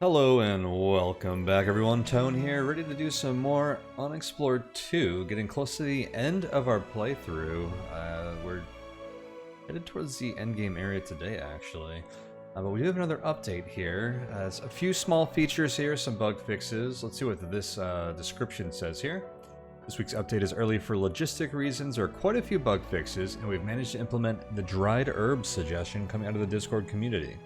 Hello and welcome back everyone, Tone here, ready to do some more Unexplored 2, getting close to the end of our playthrough. We're headed towards the endgame area today actually, but we do have another update here. There's a few small features here, some bug fixes. Let's see what this description says here. This week's update is early for logistic reasons. There are quite a few bug fixes, and we've managed to implement the dried herbs suggestion coming out of the Discord community.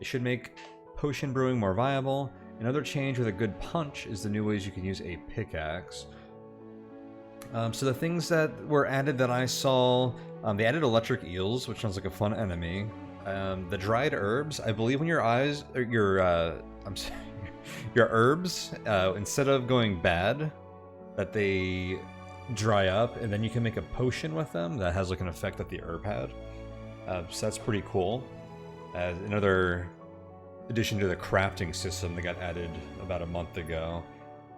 It should make potion brewing more viable. Another change with a good punch is the new ways you can use a pickaxe. So the things that were added that I saw, they added electric eels, which sounds like a fun enemy. The dried herbs, I believe when your eyes, or your herbs, instead of going bad, that they dry up, and then you can make a potion with them that has like an effect that the herb had. So that's pretty cool. Another addition to the crafting system that got added about a month ago,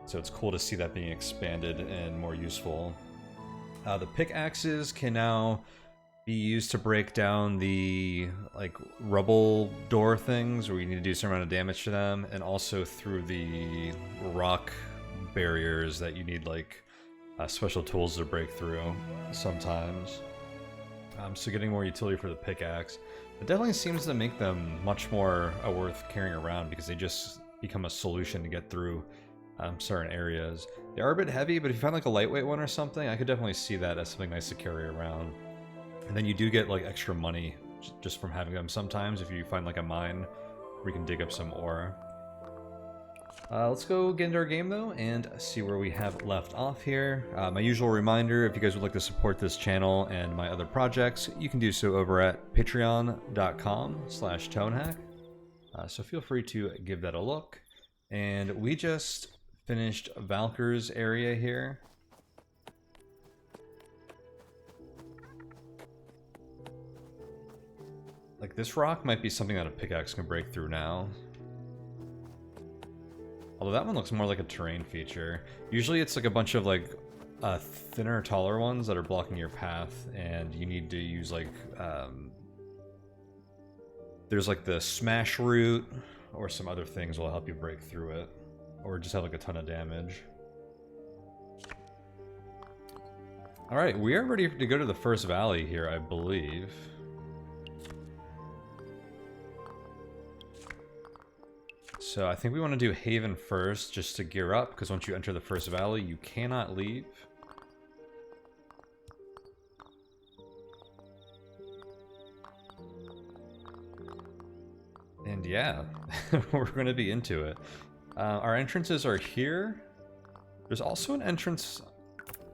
so it's cool to see that being expanded and more useful. The pickaxes can now be used to break down the rubble door things where you need to do some amount of damage to them, and also through the rock barriers that you need special tools to break through sometimes. So getting more utility for the pickaxe. It definitely seems to make them much more worth carrying around because they just become a solution to get through certain areas. They are a bit heavy, but if you find like a lightweight one or something, I could definitely see that as something nice to carry around. And then you do get like extra money just from having them sometimes if you find like a mine where you can dig up some ore. Let's go get into our game though and see where we have left off here. My usual reminder, if you guys would like to support this channel and my other projects, you can do so over at patreon.com/tonehack. So feel free to give that a look. And we just finished Valkyr's area here. Like this rock might be something that a pickaxe can break through now. Although that one looks more like a terrain feature. Usually it's like a bunch of thinner, taller ones that are blocking your path, and you need to use there's like the smash root or some other things will help you break through it, or just have like a ton of damage. Alright, we are ready to go to the first valley here, I believe. So I think we want to do Haven first, just to gear up, because once you enter the first valley, you cannot leave. And yeah, we're going to be into it. Our entrances are here. There's also an entrance,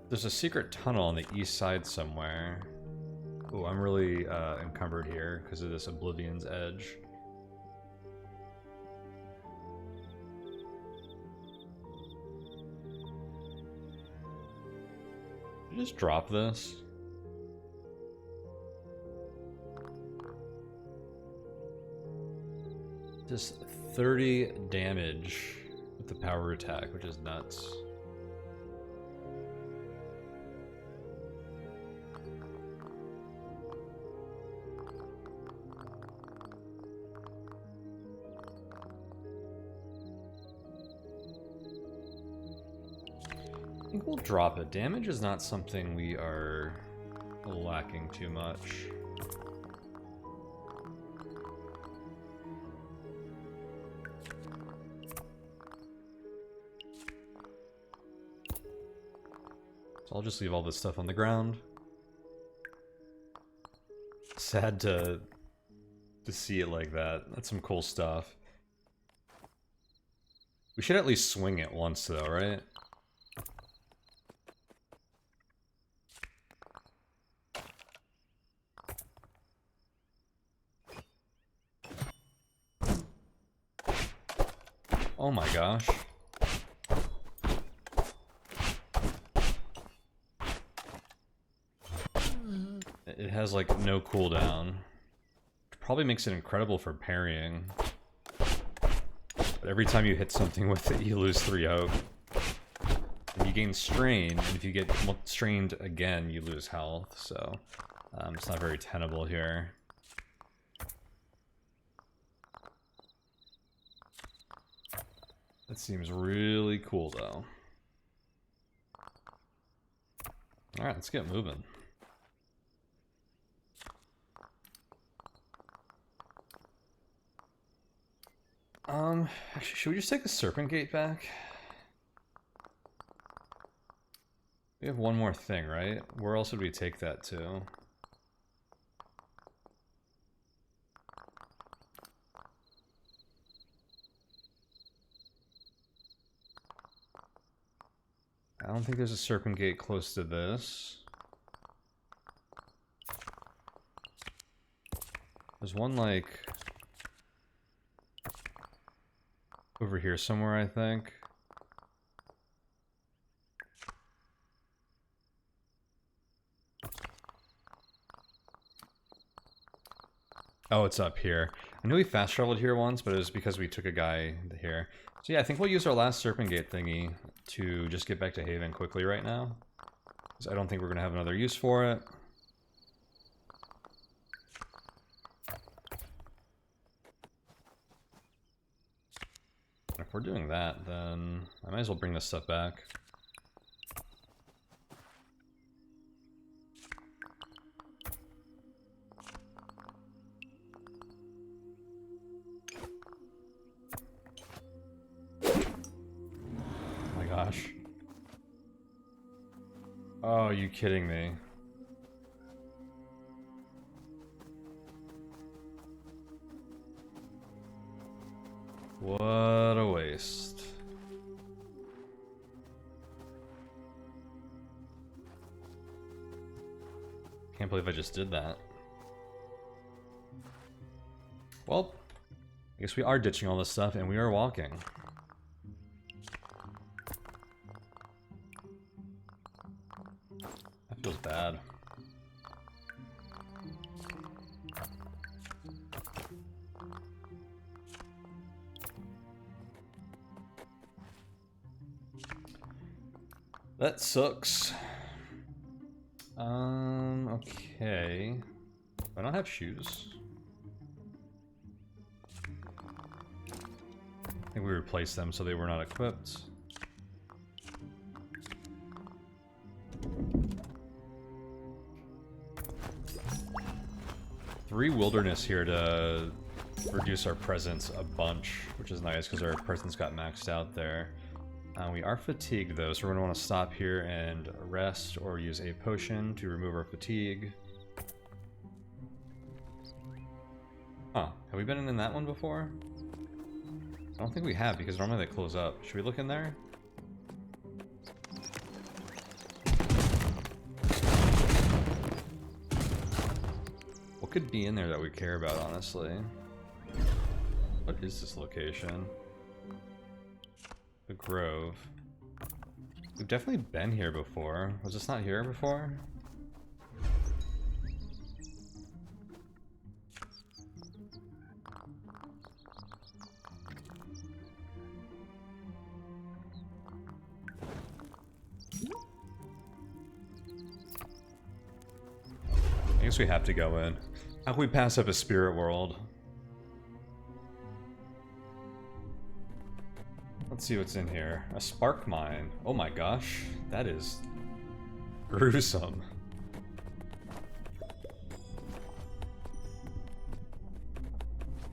there's a secret tunnel on the east side somewhere. Oh, I'm really encumbered here because of this Oblivion's Edge. Just drop this. Just 30 damage with the power attack, which is nuts. I think we'll drop it. Damage is not something we are lacking too much. So I'll just leave all this stuff on the ground. Sad to see it like that. That's some cool stuff. We should at least swing it once though, right? Oh my gosh. It has like no cooldown. It probably makes it incredible for parrying. But every time you hit something with it, you lose 3 hope. And you gain strain, and if you get strained again, you lose health, so it's not very tenable here. That seems really cool, though. Alright, let's get moving. Actually, should we just take the Serpent Gate back? We have one more thing, right? Where else would we take that to? I don't think there's a Serpent Gate close to this. There's one, like, over here somewhere, I think. Oh, it's up here. I knew we fast traveled here once, but it was because we took a guy here. So yeah, I think we'll use our last Serpent Gate thingy to just get back to Haven quickly right now. Because I don't think we're going to have another use for it. If we're doing that, then I might as well bring this stuff back. Oh my gosh. Oh, are you kidding me? What a waste. Can't believe I just did that. Well, I guess we are ditching all this stuff and we are walking. That feels bad. That sucks. Okay. I don't have shoes. I think we replaced them so they were not equipped. Three wilderness here to reduce our presence a bunch, which is nice because our presence got maxed out there. We are fatigued though, so we're going to want to stop here and rest or use a potion to remove our fatigue. Huh, have we been in that one before? I don't think we have because normally they close up. Should we look in there? What could be in there that we care about, honestly? What is this location? The Grove. We've definitely been here before. Was this not here before? I guess we have to go in. How can we pass up a spirit world? Let's see what's in here. A spark mine. Oh my gosh. That is gruesome.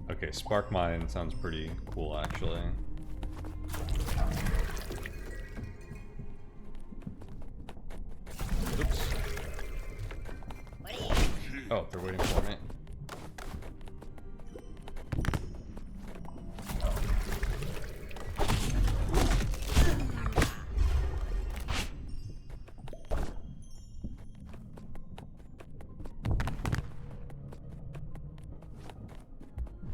Okay, spark mine sounds pretty cool actually. Oops. Oh, they're waiting for me.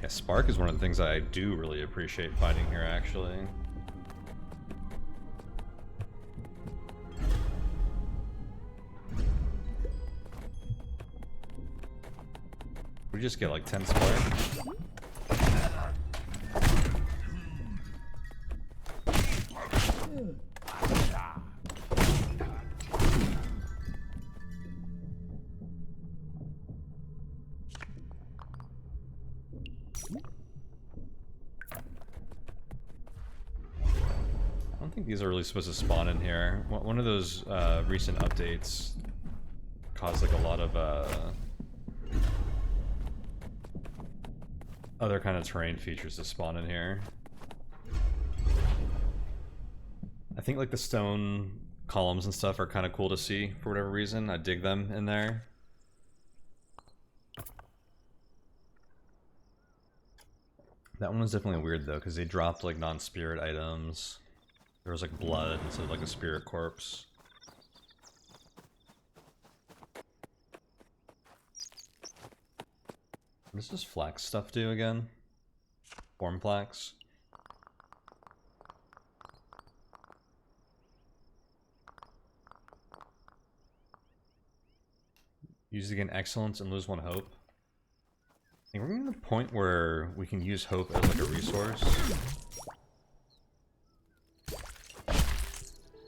Yeah, spark is one of the things I do really appreciate finding here, actually. We just get like 10 spark. think these are really supposed to spawn in here. One of those recent updates caused like a lot of other kind of terrain features to spawn in here. I think like the stone columns and stuff are kind of cool to see for whatever reason. I dig them in there. That one was definitely weird though, because they dropped like non-spirit items. There was like blood instead of like a spirit corpse. What does this flax stuff do again? Form flax? Use to gain excellence and lose 1 hope. I think we're getting to the point where we can use hope as like a resource.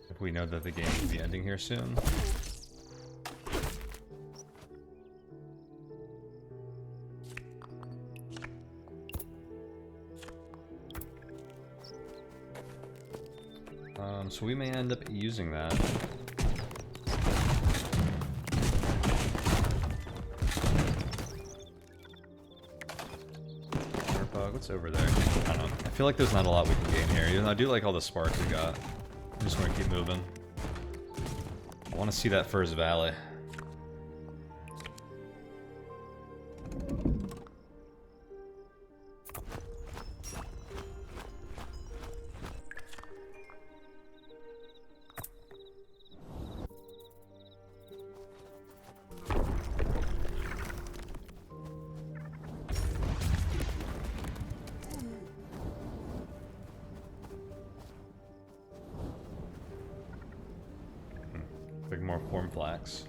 If we know that the game will be ending here soon. So we may end up using that. What's over there? I don't know. I feel like there's not a lot we can gain here, even though I do like all the sparks we got. I just want to keep moving. I want to see that first valley. Big more form flax.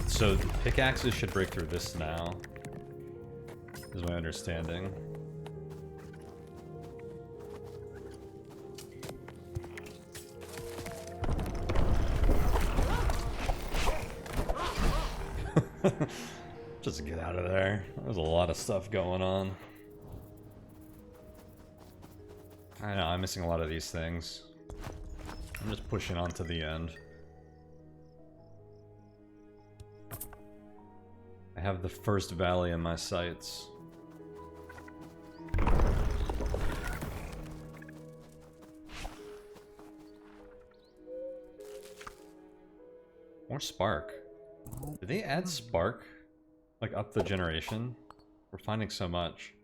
So pickaxes should break through this now, is my understanding. Just get out of there. There's a lot of stuff going on. I know, I'm missing a lot of these things. I'm just pushing on to the end. I have the first valley in my sights. More spark. Did they add spark? Like up the generation? We're finding so much.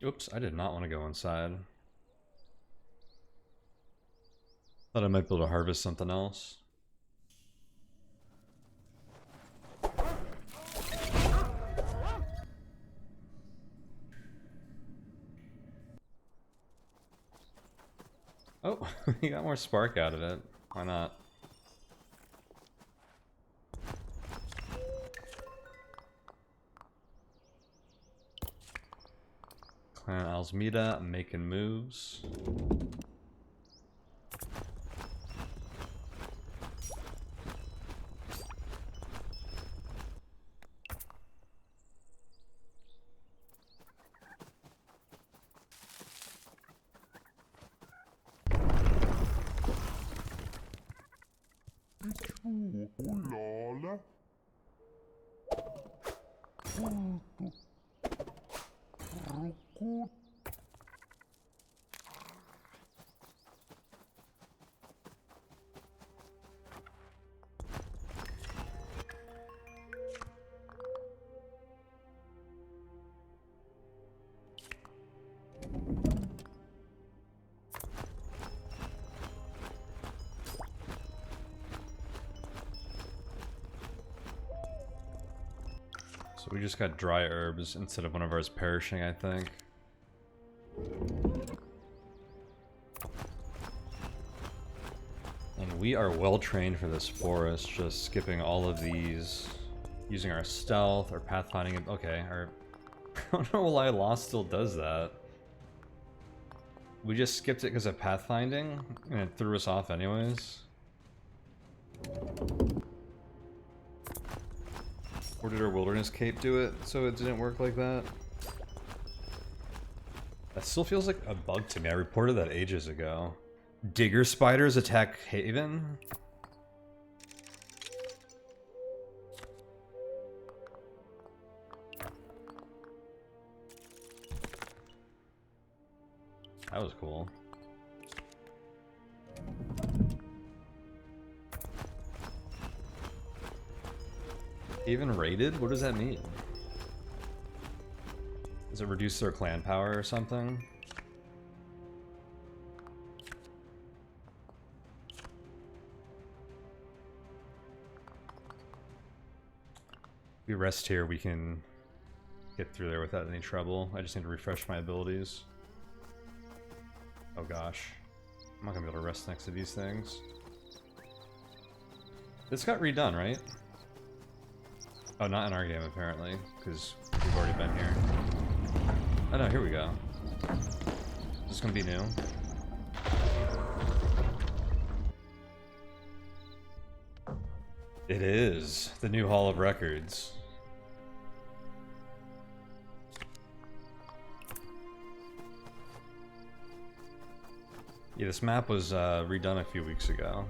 Oops, I did not want to go inside. Thought I might be able to harvest something else. Oh, you got more spark out of it. Why not? Clan Alzmeda making moves. So we just got dry herbs instead of one of ours perishing, I think. And we are well trained for this forest, just skipping all of these Using our stealth or pathfinding. Okay, our I don't know why Lost still does that. We just skipped it because of pathfinding, and it threw us off anyways. Or did our wilderness cape do it so it didn't work like that? That still feels like a bug to me. I reported that ages ago. Digger spiders attack Haven? That was cool. Even raided? What does that mean? Does it reduce their clan power or something? If we rest here, we can get through there without any trouble. I just need to refresh my abilities. Oh gosh. I'm not gonna be able to rest next to these things. This got redone, right? Oh, not in our game apparently, because we've already been here. Oh no, here we go. Is this gonna be new? It is the new Hall of Records. Yeah, this map was redone a few weeks ago.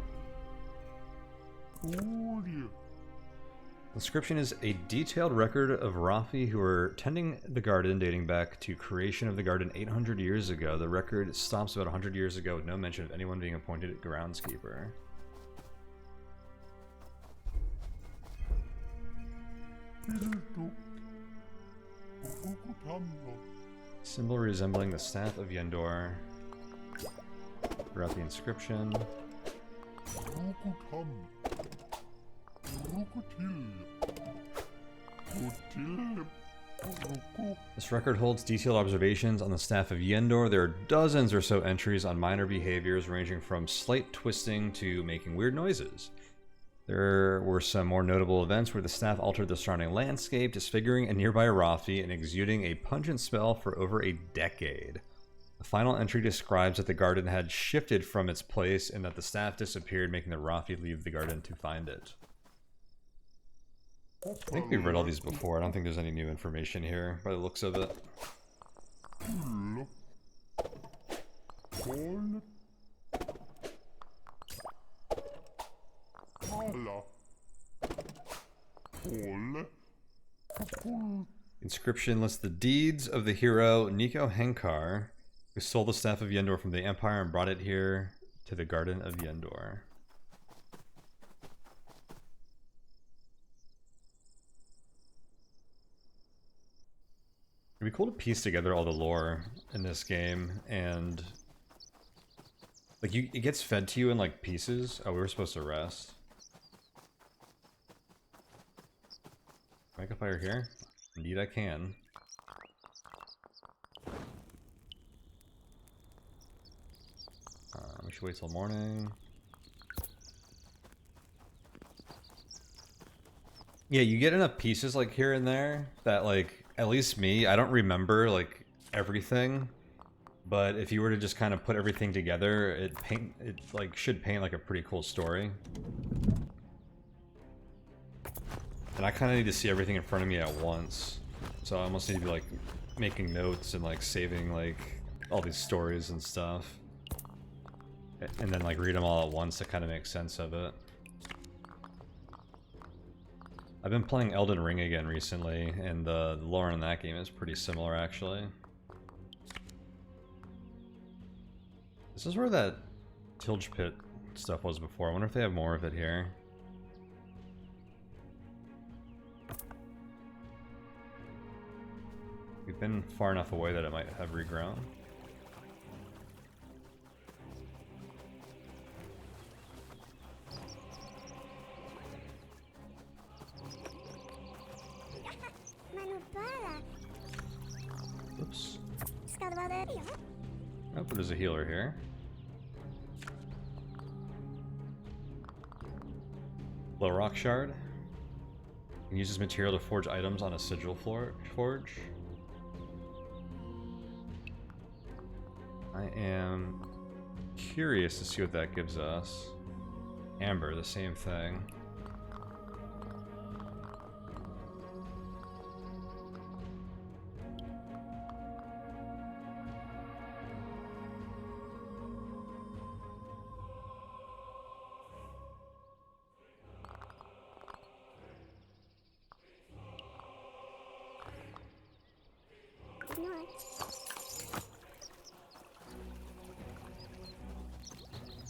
Oh, dear. Inscription is a detailed record of Rafi who were tending the garden dating back to creation of the garden 800 years ago. The record stops about 100 years ago with no mention of anyone being appointed groundskeeper. Symbol resembling the staff of Yendor. Throughout the inscription. This record holds detailed observations on the staff of Yendor. There are dozens or so entries on minor behaviors ranging from slight twisting to making weird noises. There were some more notable events where the staff altered the surrounding landscape, disfiguring a nearby Rafi and exuding a pungent smell for over a decade. The final entry describes that the garden had shifted from its place and that the staff disappeared, making the Rafi leave the garden to find it. I think we've read all these before. I don't think there's any new information here by the looks of it. Inscription lists the deeds of the hero Nico Henkar, who stole the staff of Yendor from the Empire and brought it here to the Garden of Yendor. It'd be cool to piece together all the lore in this game, and like it gets fed to you in like pieces. Oh, we were supposed to rest. Make a fire here? Indeed I can. We should wait till morning. Yeah, you get enough pieces like here and there that like, at least me, I don't remember like everything, but if you were to just kind of put everything together, it like should paint like a pretty cool story. And I kind of need to see everything in front of me at once, so I almost need to be like making notes and like saving like all these stories and stuff, and then like read them all at once to kind of make sense of it. I've been playing Elden Ring again recently, and the lore in that game is pretty similar actually. This is where that Tilge Pit stuff was before. I wonder if they have more of it here. We've been far enough away that it might have regrown. Oops. Oh, there's a healer here. Low rock shard. You can use this material to forge items on a sigil forge. I am curious to see what that gives us. Amber, the same thing.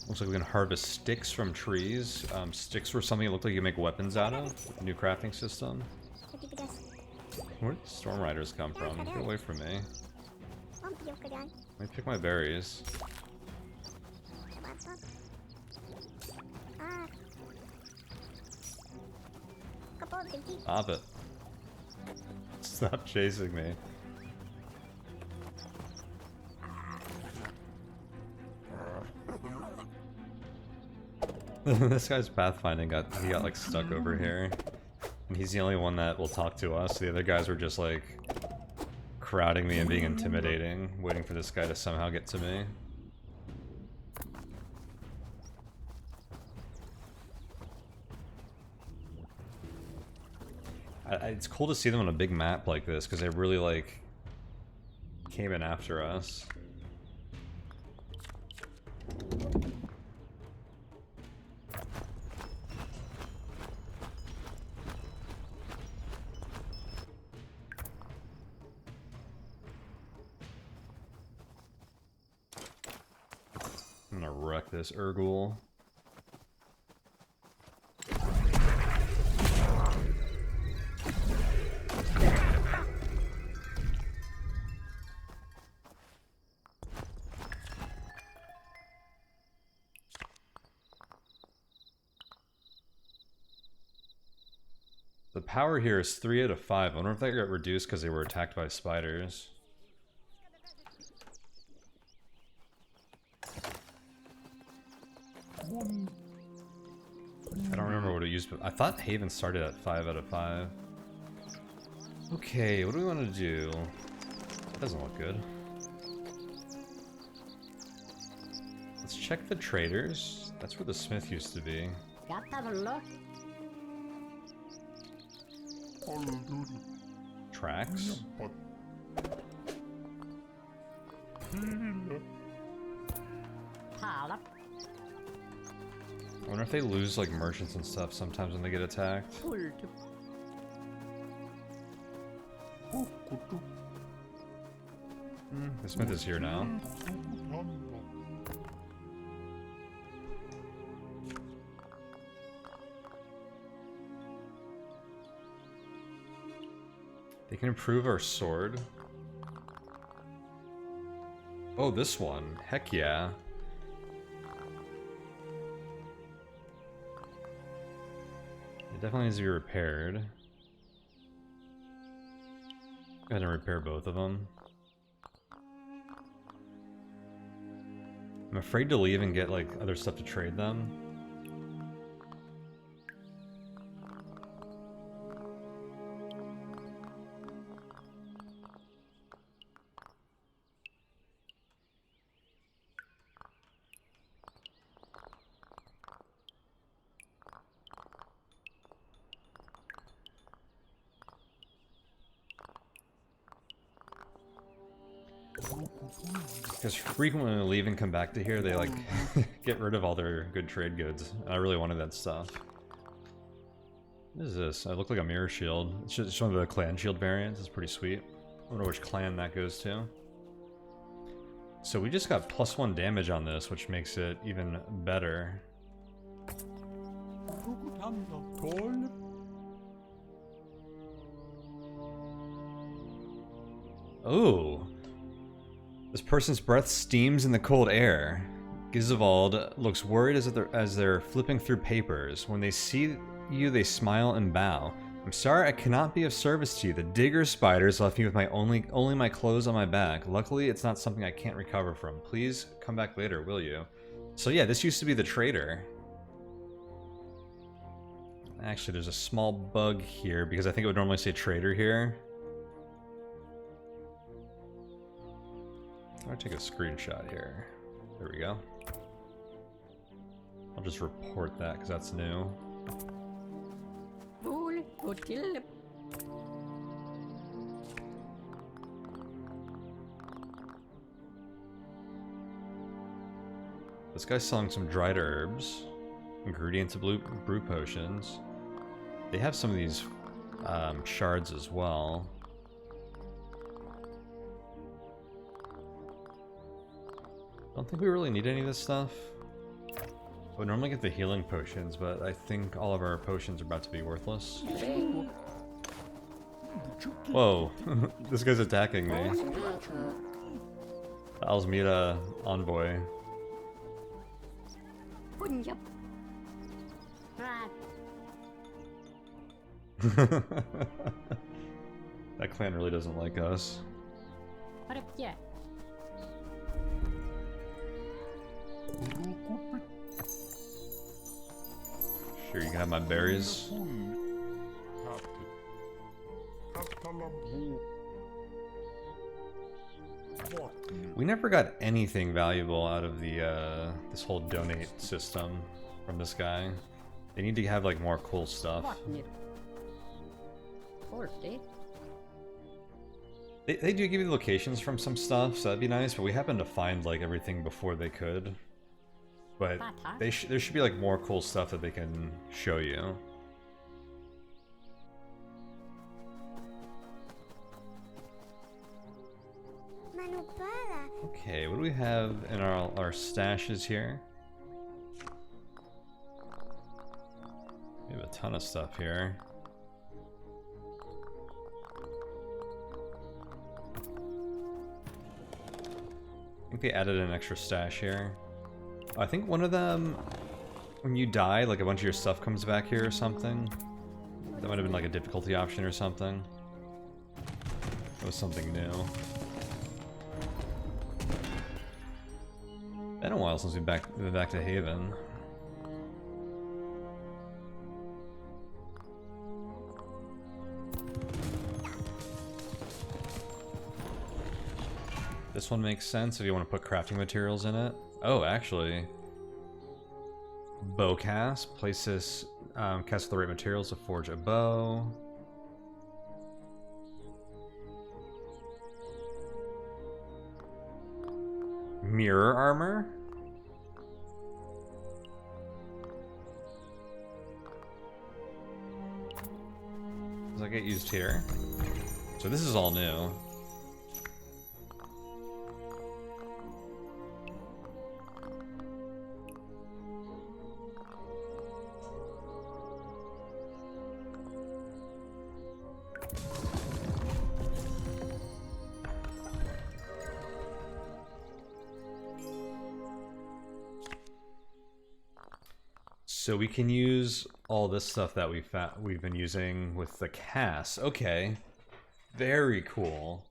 Looks like we can harvest sticks from trees. Sticks were something that looked like you could make weapons out of. New crafting system. Where did the storm riders come from? Get away from me. Let me pick my berries. Stop it. Stop chasing me. This guy's pathfinding he got like stuck over here. And he's the only one that will talk to us. The other guys were just like crowding me and being intimidating, waiting for this guy to somehow get to me. It's cool to see them on a big map like this because they really like came in after us. I'm gonna wreck this Urgul. The power here is 3 out of 5. I wonder if that got reduced because they were attacked by spiders. I don't remember what it used, but I thought Haven started at 5 out of 5. Okay, what do we want to do? That doesn't look good. Let's check the traders. That's where the smith used to be. Tracks. I wonder if they lose like merchants and stuff sometimes when they get attacked. The smith is here now. They can improve our sword. Oh, this one. Heck yeah. It definitely needs to be repaired. Go ahead and repair both of them. I'm afraid to leave and get like other stuff to trade them. Because frequently when they leave and come back to here, they like get rid of all their good trade goods. I really wanted that stuff. What is this? I look like a mirror shield. It's just one of the clan shield variants. It's pretty sweet. I wonder which clan that goes to. So we just got +1 damage on this, which makes it even better. Oh. This person's breath steams in the cold air. Gizevald looks worried as they're flipping through papers. When they see you, they smile and bow. I'm sorry I cannot be of service to you. The digger spiders left me with only my clothes on my back. Luckily, it's not something I can't recover from. Please come back later, will you? So yeah, this used to be the trader. Actually, there's a small bug here because I think it would normally say trader here. I'm gonna take a screenshot here. There we go. I'll just report that because that's new. This guy's selling some dried herbs, ingredients of brew potions. They have some of these shards as well. Don't think we really need any of this stuff. I would normally get the healing potions, but I think all of our potions are about to be worthless. Whoa, this guy's attacking me. The Alzmira envoy. That clan really doesn't like us. Sure, you can have my berries. We never got anything valuable out of the this whole donate system from this guy. They need to have like more cool stuff. They do give you locations from some stuff, so that'd be nice, but we happened to find like everything before they could. But there should be like more cool stuff that they can show you. Okay, what do we have in our stashes here? We have a ton of stuff here. I think they added an extra stash here. I think one of them, when you die, like a bunch of your stuff comes back here or something. That might have been like a difficulty option or something. That was something new. Been a while since we've been back to Haven. This one makes sense if you want to put crafting materials in it. Oh, actually. Bow cast. Place this cast with the right materials to forge a bow. Mirror armor? Does that get used here? So this is all new. So we can use all this stuff that we've been using with the cast. Okay, very cool.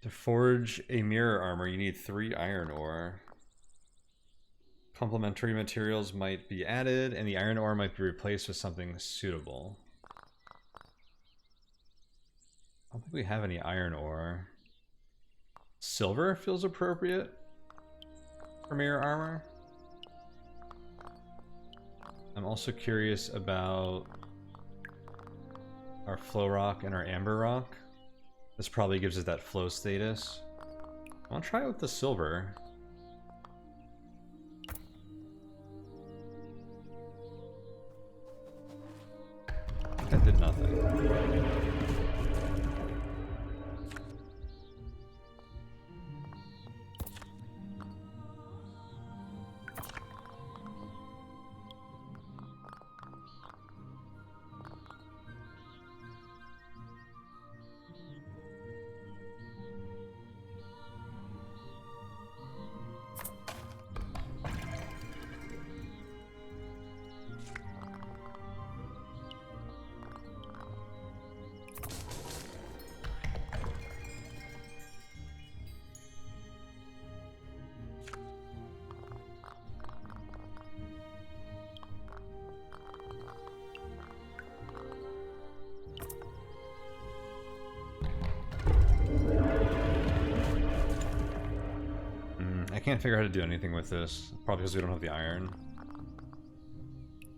To forge a mirror armor, you need 3 iron ore. Complementary materials might be added, and the iron ore might be replaced with something suitable. I don't think we have any iron ore. Silver feels appropriate for mirror armor. I'm also curious about our flow rock and our amber rock. This probably gives it that flow status. I'll try it with the silver. That did nothing. I can't figure out how to do anything with this. Probably because we don't have the iron.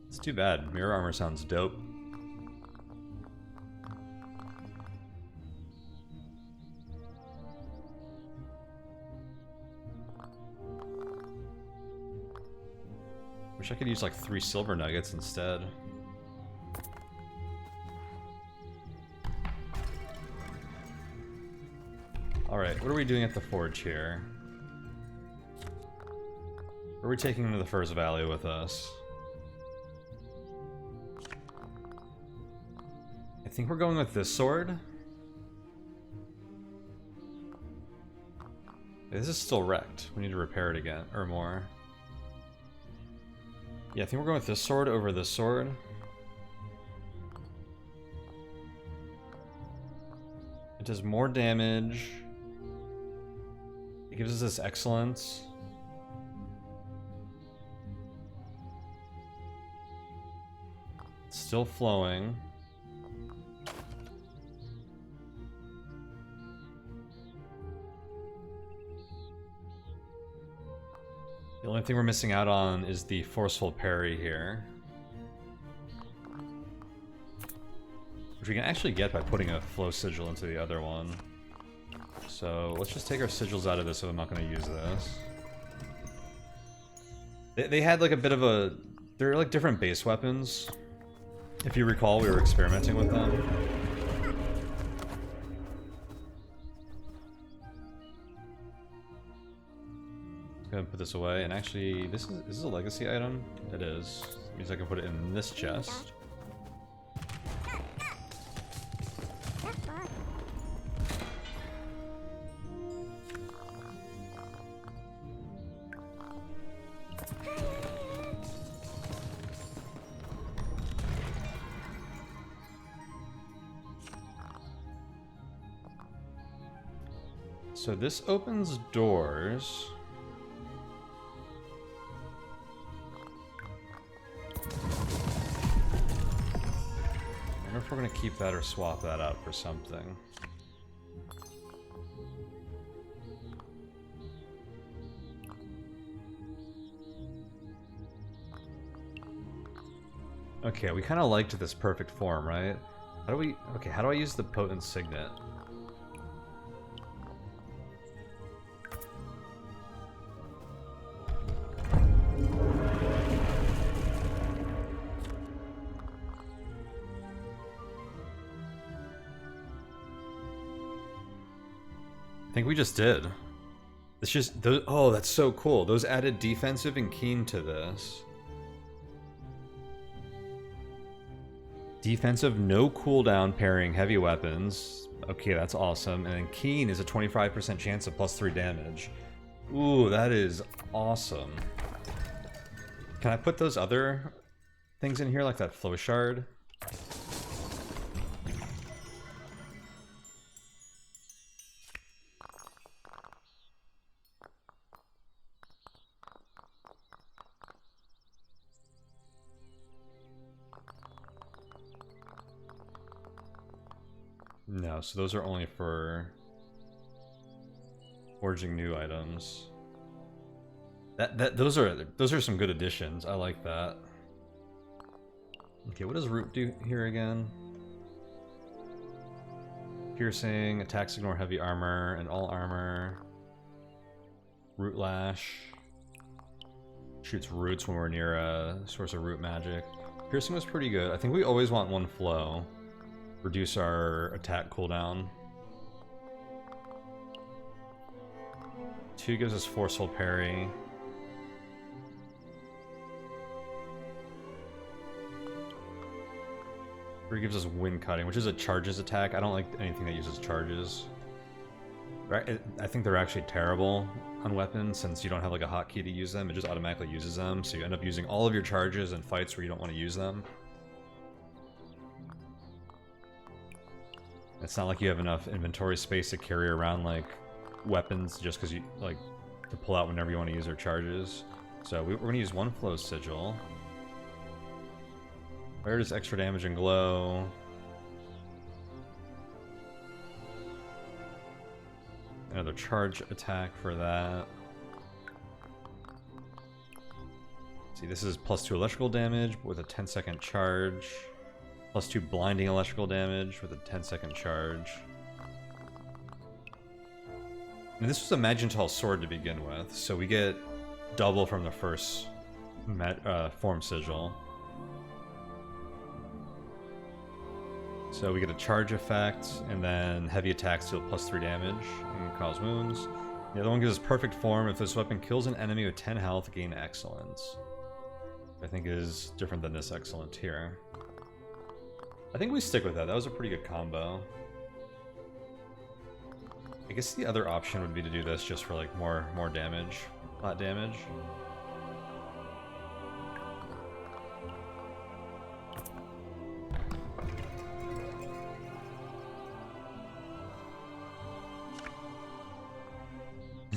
It's too bad. Mirror armor sounds dope. Wish I could use like 3 silver nuggets instead. Alright, what are we doing at the forge here? Or are we taking him to the First Valley with us? I think we're going with this sword. This is still wrecked. We need to repair it again, or more. Yeah, I think we're going with this sword over this sword. It does more damage. It gives us this excellence. It's still flowing. The only thing we're missing out on is the forceful parry here. Which we can actually get by putting a flow sigil into the other one. So let's just take our sigils out of this if I'm not going to use this. They had like a bit of a... They're like different base weapons. If you recall, we were experimenting with them. Go ahead and put this away, and actually, this is a legacy item. It is. It means I can put it in this chest. So this opens doors. I wonder if we're going to keep that or swap that out for something. Okay, we kind of liked this perfect form, right? How do we... Okay, how do I use the potent signet? I think we just did. It's just those, oh, that's so cool. Those added defensive and keen to this. Defensive, no cooldown parrying heavy weapons. Okay, that's awesome. And then keen is a 25% chance of +3 damage. Ooh, that is awesome. Can I put those other things in here, like that flow shard? No, so those are only for forging new items. Those are some good additions. I like that. Okay, what does root do here again? Piercing, attacks ignore heavy armor and all armor. Root lash. Shoots roots when we're near a source of root magic. Piercing was pretty good. I think we always want one flow. Reduce our attack cooldown. 2 gives us forceful parry. 3 gives us wind cutting, which is a charges attack. I don't like anything that uses charges. I think they're actually terrible on weapons since you don't have like a hotkey to use them. It just automatically uses them, so you end up using all of your charges in fights where you don't want to use them. It's not like you have enough inventory space to carry around like weapons just because you like to pull out whenever you want to use their charges. So we're going to use one flow sigil. Where does extra damage and glow? Another charge attack for that. see, this is +2 electrical damage with a 10-second charge. +2 blinding electrical damage with a 10-second charge. And this was a Magentol sword to begin with, so we get double from the first form sigil. So we get a charge effect, and then heavy attacks deal +3 damage and cause wounds. The other one gives us perfect form. If this weapon kills an enemy with 10 health, gain excellence. I think is different than this excellence here. I think we stick with that. That was a pretty good combo. I guess the other option would be to do this just for like more damage, flat damage.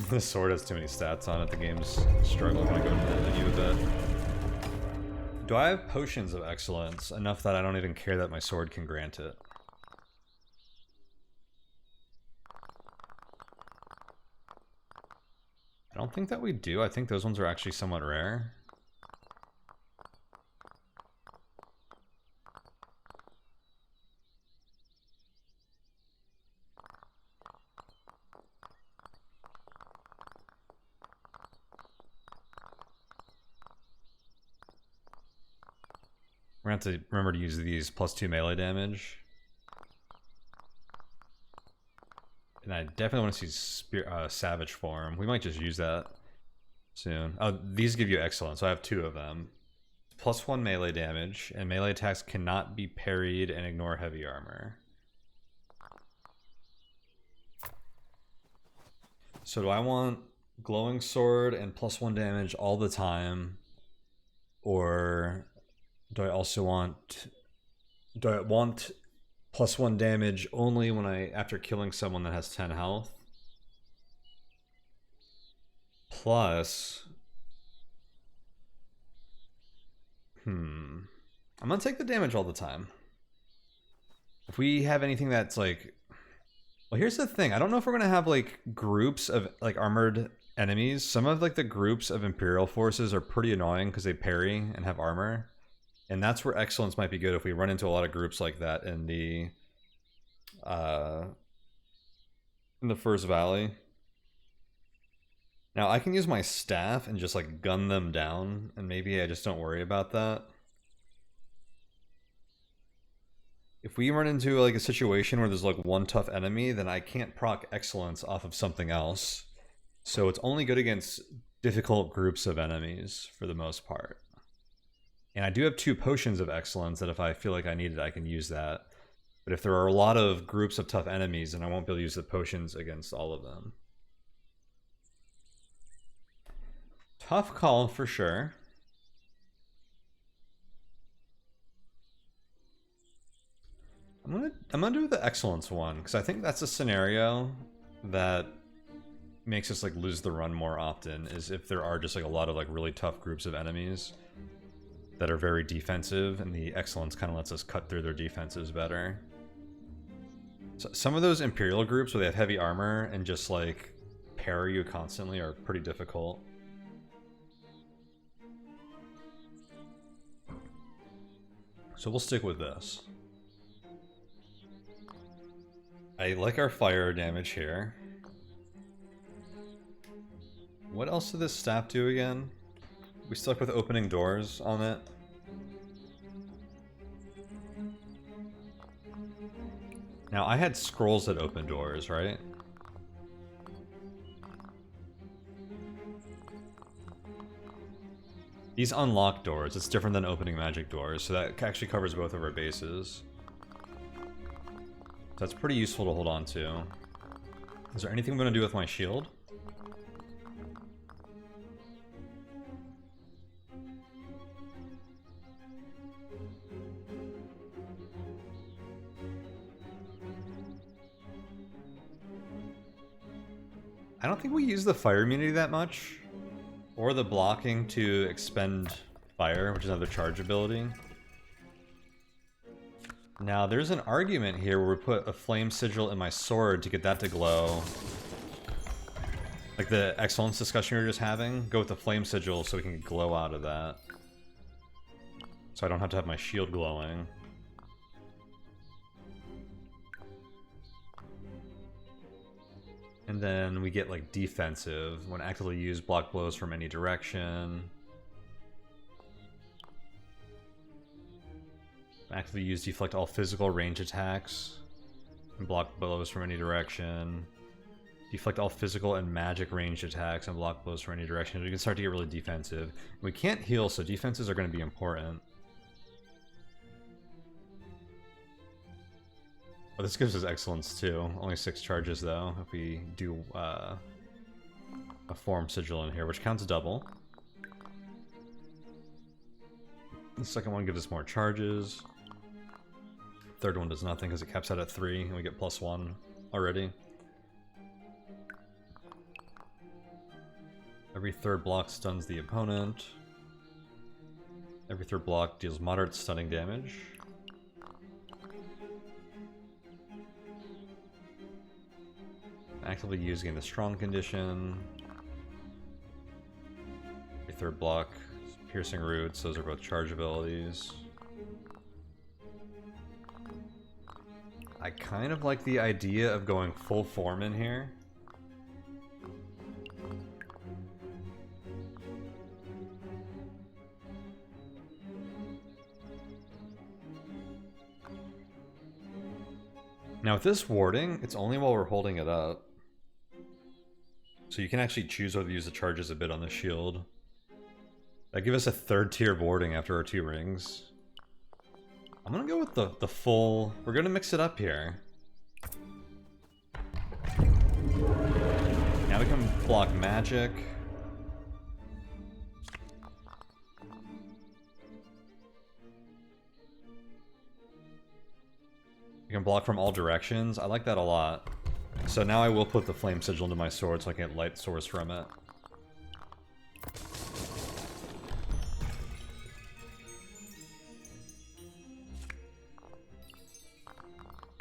The sword has too many stats on it. The game's struggling to go to that menu a bit. Do I have potions of excellence enough that I don't even care that my sword can grant it? I don't think that we do. I think those ones are actually somewhat rare. We're gonna have to remember to use these +2 melee damage. And I definitely want to see Savage form. We might just use that soon. Oh, these give you excellence, so I have 2 of them. +1 melee damage, and melee attacks cannot be parried and ignore heavy armor. So do I want glowing sword and +1 damage all the time? Or do I also want... Do I want +1 damage only when after killing someone that has 10 health? Plus... I'm gonna take the damage all the time. If we have anything that's like... Well, here's the thing. I don't know if we're gonna have like groups of like armored enemies. Some of like the groups of Imperial forces are pretty annoying because they parry and have armor. And that's where excellence might be good if we run into a lot of groups like that in the First Valley. Now I can use my staff and just like gun them down, and maybe I just don't worry about that. If we run into like a situation where there's like one tough enemy, then I can't proc excellence off of something else. So it's only good against difficult groups of enemies for the most part. And I do have 2 potions of excellence that if I feel like I need it, I can use that. But if there are a lot of groups of tough enemies, then I won't be able to use the potions against all of them. Tough call for sure. I'm gonna do the excellence one, because I think that's a scenario that makes us like lose the run more often, is if there are just like a lot of like really tough groups of enemies that are very defensive, and the excellence kind of lets us cut through their defenses better. So some of those Imperial groups where they have heavy armor and just like parry you constantly are pretty difficult. So we'll stick with this. I like our fire damage here. What else did this staff do again? We stuck with opening doors on it. Now, I had scrolls that open doors, right? These unlock doors. It's different than opening magic doors, so that actually covers both of our bases. So that's pretty useful to hold on to. Is there anything I'm going to do with my shield? I don't think we use the fire immunity that much, or the blocking to expend fire, which is another charge ability. Now, there's an argument here where we put a flame sigil in my sword to get that to glow. Like the excellence discussion we were just having, go with the flame sigil so we can get glow out of that. So I don't have to have my shield glowing. And then we get like defensive. When actively used, block blows from any direction. Actively used, deflect all physical range attacks. And block blows from any direction. Deflect all physical and magic ranged attacks and block blows from any direction. We can start to get really defensive. We can't heal, so defenses are going to be important. Oh, this gives us excellence too. Only 6 charges though, if we do a form sigil in here, which counts double. The second one gives us more charges. Third one does nothing because it caps out at 3 and we get +1 already. Every third block stuns the opponent. Every third block deals moderate stunning damage. Actively used, gain the strong condition. Every third block, piercing roots, those are both charge abilities. I kind of like the idea of going full form in here. Now with this warding, it's only while we're holding it up. So you can actually choose whether to use the charges a bit on the shield. That gives us a 3rd tier of warding after our 2 rings. I'm gonna go with the full... We're gonna mix it up here. Now we can block magic. You can block from all directions. I like that a lot. So now I will put the flame sigil into my sword so I can get light source from it.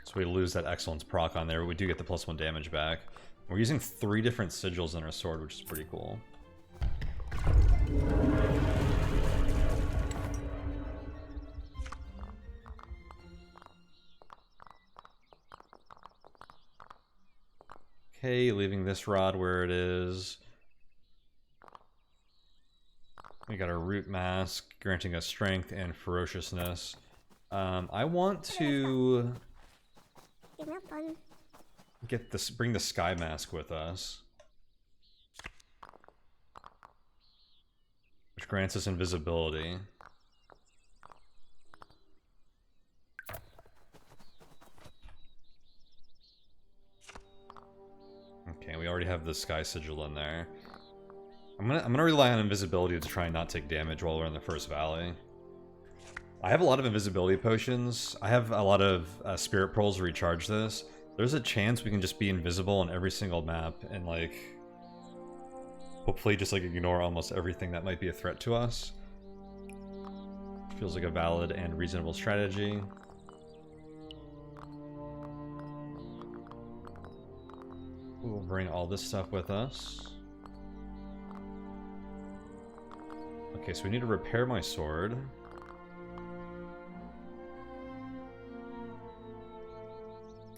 So we lose that excellence proc on there, but we do get the +1 damage back. We're using 3 different sigils in our sword, which is pretty cool. Okay, leaving this rod where it is. We got our root mask, granting us strength and ferociousness. I want to get this, bring the sky mask with us, which grants us invisibility. Okay, we already have the sky sigil in there. I'm gonna rely on invisibility to try and not take damage while we're in the first valley. I have a lot of invisibility potions. I have a lot of spirit pearls to recharge this. There's a chance we can just be invisible on every single map and like hopefully just like ignore almost everything that might be a threat to us. Feels like a valid and reasonable strategy. We'll bring all this stuff with us. Okay, so we need to repair my sword.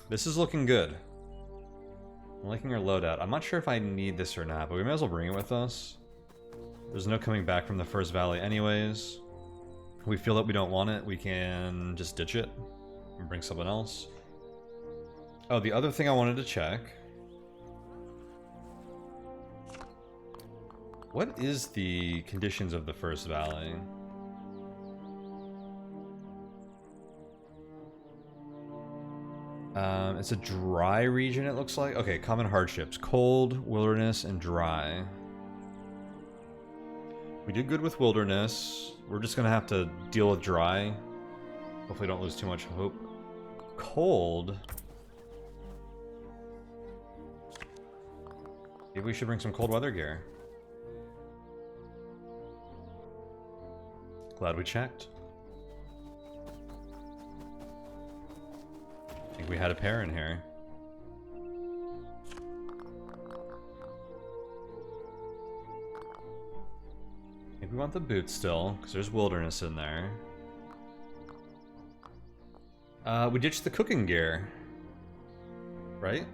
This is looking good. I'm liking our loadout. I'm not sure if I need this or not, but we might as well bring it with us. There's no coming back from the first valley anyways. If we feel that we don't want it, we can just ditch it and bring someone else. Oh, the other thing I wanted to check. What is the conditions of the first valley? It's a dry region, it looks like. Okay, common hardships. Cold, wilderness, and dry. We did good with wilderness. We're just gonna have to deal with dry. Hopefully don't lose too much hope. Cold. Maybe we should bring some cold weather gear. Glad we checked. I think we had a pair in here. I think we want the boots still, because there's wilderness in there. We ditched the cooking gear. Right?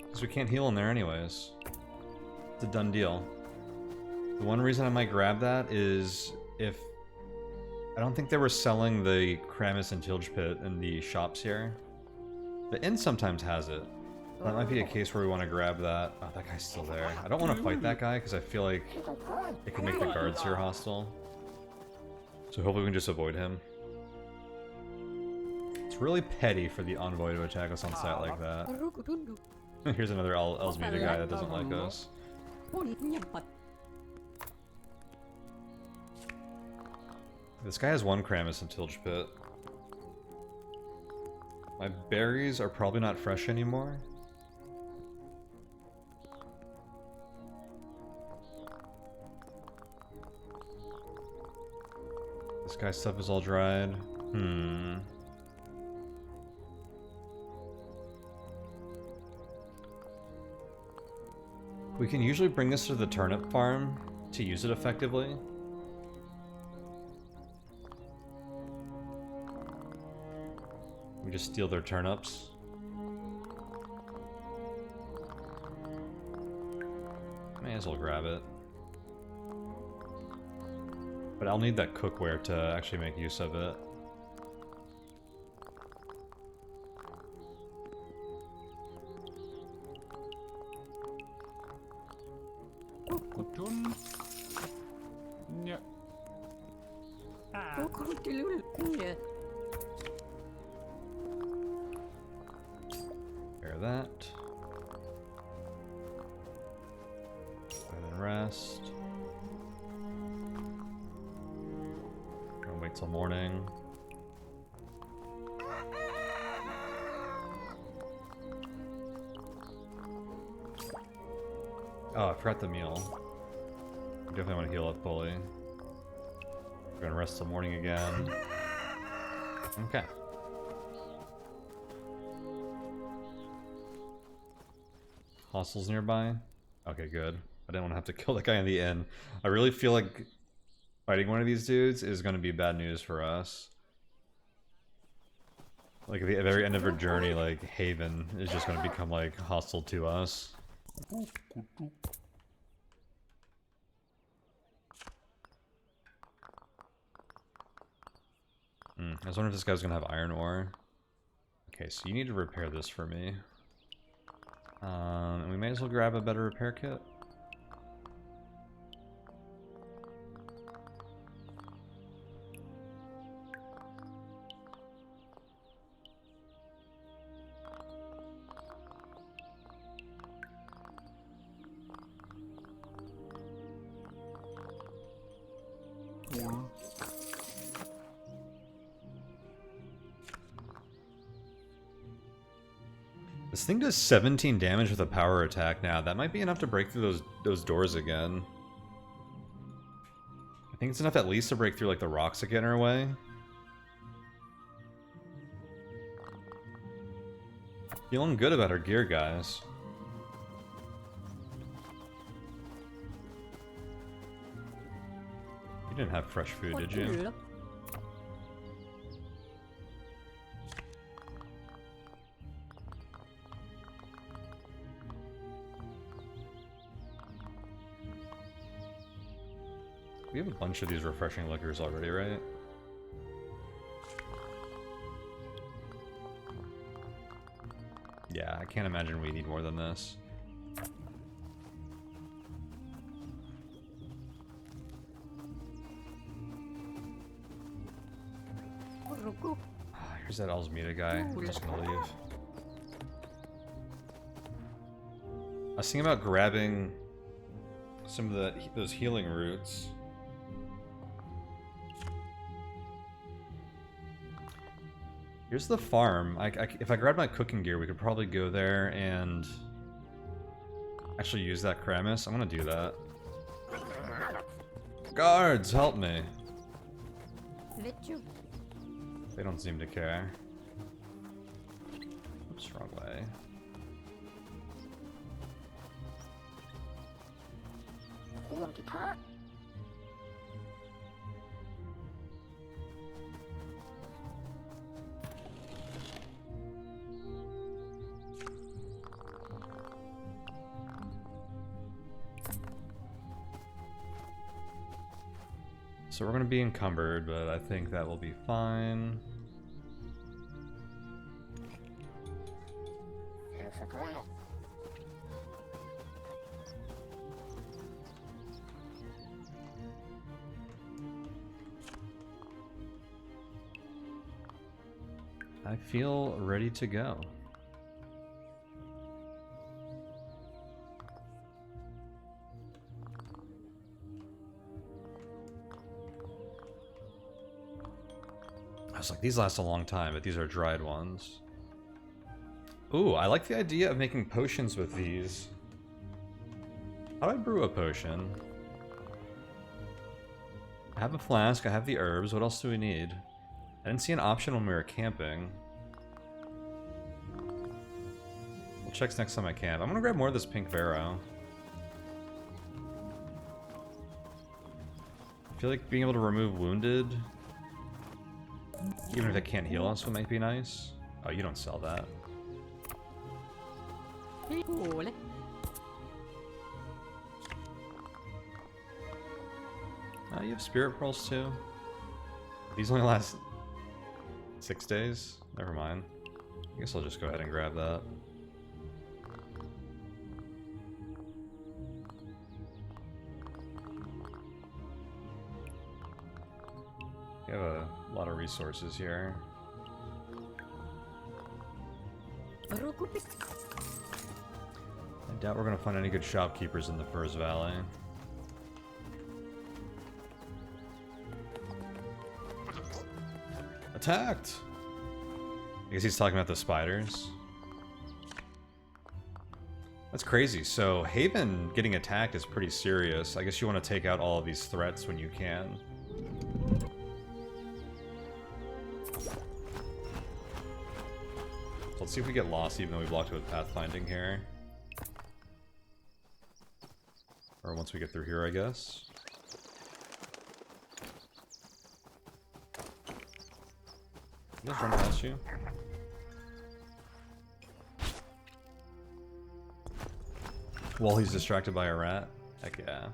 Because we can't heal in there anyways. It's a done deal. The one reason I might grab that is if... I don't think they were selling the Kramis and Tilge Pit in the shops here. The inn sometimes has it. That might be a case where we want to grab that. Oh, that guy's still there. I don't want to fight that guy because I feel like it could make the guards here hostile. So hopefully we can just avoid him. It's really petty for the envoy to attack us on sight like that. Here's another Elsmeda guy that doesn't like us. This guy has one Kramis and Tilge Pit. My berries are probably not fresh anymore. This guy's stuff is all dried. We can usually bring this to the turnip farm to use it effectively. We just steal their turnips. May as well grab it. But I'll need that cookware to actually make use of it. Bear that. And then rest. I'll wait till morning. Oh, I forgot the meal. I definitely want to heal up fully. We're gonna rest till morning again. Okay. Hostels nearby? Okay, good. I didn't want to have to kill that guy in the inn. I really feel like fighting one of these dudes is going to be bad news for us. Like at the very end of our journey, like Haven is just going to become like hostile to us. I was wondering if this guy's going to have iron ore. Okay, so you need to repair this for me. And we may as well grab a better repair kit. This thing does 17 damage with a power attack now. That might be enough to break through those doors again. I think it's enough at least to break through like the rocks that get in our way. Feeling good about our gear, guys. You didn't have fresh food, did you? We have a bunch of these refreshing liquors already, right? Yeah, I can't imagine we need more than this. Here's that Elsmeda guy. I'm just gonna leave. I was thinking about grabbing some of those healing roots. Here's the farm. If I grab my cooking gear, we could probably go there and actually use that Kramis. I'm gonna do that. Guards, help me. They don't seem to care. Oops, wrong way. So we're going to be encumbered, but I think that will be fine. I feel ready to go. I was like, these last a long time, but these are dried ones. Ooh, I like the idea of making potions with these. How do I brew a potion? I have a flask, I have the herbs, what else do we need? I didn't see an option when we were camping. We'll check next time I camp. I'm gonna grab more of this pink Vero. I feel like being able to remove wounded, even if it can't heal us, might be nice. Oh, you don't sell that. You have spirit pearls too. These only last 6 days? Never mind. I guess I'll just go ahead and grab that. We have a lot of resources here. I doubt we're gonna find any good shopkeepers in the Furs Valley. Attacked! I guess he's talking about the spiders. That's crazy. So Haven getting attacked is pretty serious. I guess you want to take out all of these threats when you can. So let's see if we get lost even though we blocked it with pathfinding here. Or once we get through here, I guess. Just run past you. While he's distracted by a rat? Heck yeah.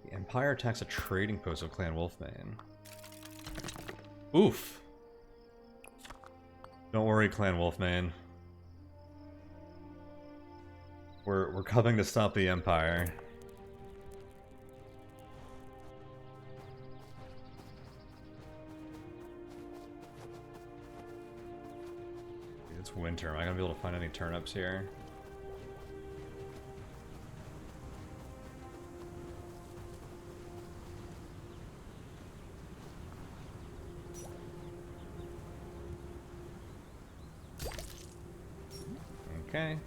The Empire attacks a trading post of Clan Wolfmane. Oof! Don't worry, Clan Wolfmane. We're coming to stop the Empire. It's winter. Am I gonna be able to find any turnips here? Okay.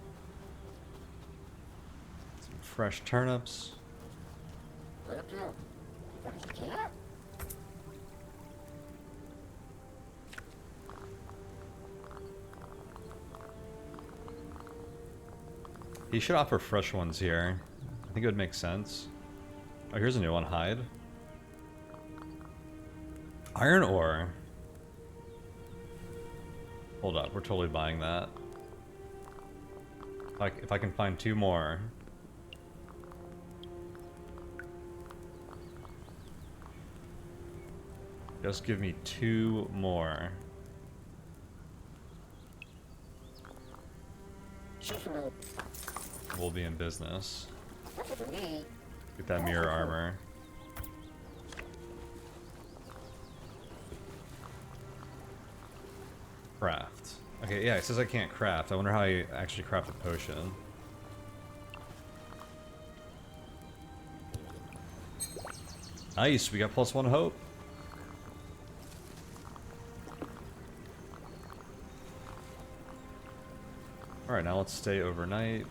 Some fresh turnips. He should offer fresh ones here. I think it would make sense. Oh, here's a new one. Hide. Iron ore. Hold up, we're totally buying that. If I can find 2 more. Just give me 2 more. We'll be in business. Get that mirror armor. Craft. Okay, yeah, it says I can't craft. I wonder how I actually craft a potion. Nice, we got +1 hope. Alright, now let's stay overnight.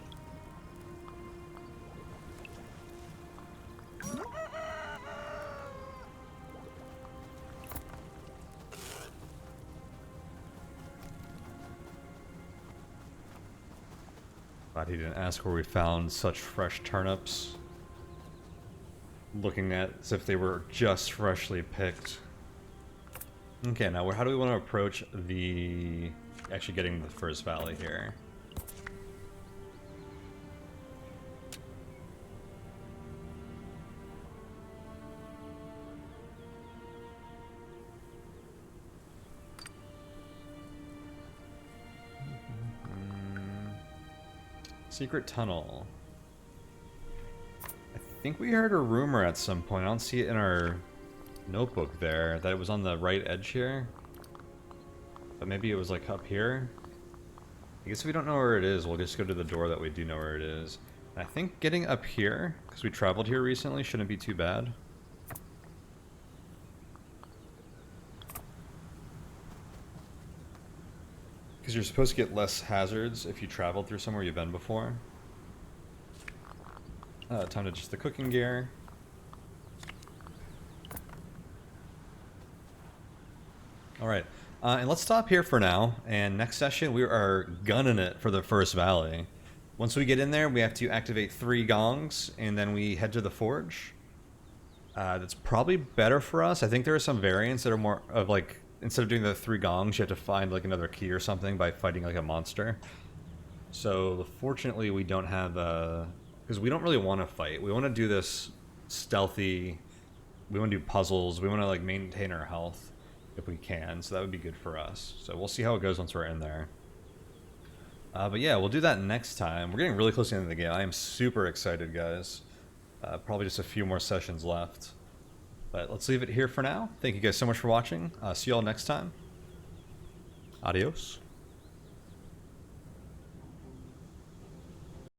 Glad he didn't ask where we found such fresh turnips. looking at as if they were just freshly picked. Okay, now how do we want to approach the actually getting the first valley here? Secret tunnel. I think we heard a rumor at some point. I don't see it in our notebook there that it was on the right edge here. But maybe it was like up here. I guess if we don't know where it is, we'll just go to the door that we do know where it is. And I think getting up here, because we traveled here recently, shouldn't be too bad. Because you're supposed to get less hazards if you traveled through somewhere you've been before. Time to adjust the cooking gear. Alright, and let's stop here for now, and next session we are gunning it for the first valley. Once we get in there, we have to activate 3 gongs, and then we head to the forge. That's probably better for us. I think there are some variants that are more of like, instead of doing the 3 gongs, you have to find like another key or something by fighting like a monster. So fortunately we don't have, because we don't really want to fight. We want to do this stealthy, we want to do puzzles, we want to like maintain our health if we can, so that would be good for us. So we'll see how it goes once we're in there. But yeah, we'll do that next time. We're getting really close to the end of the game. I am super excited, guys. Probably just a few more sessions left. But let's leave it here for now. Thank you guys so much for watching. See you all next time. Adios.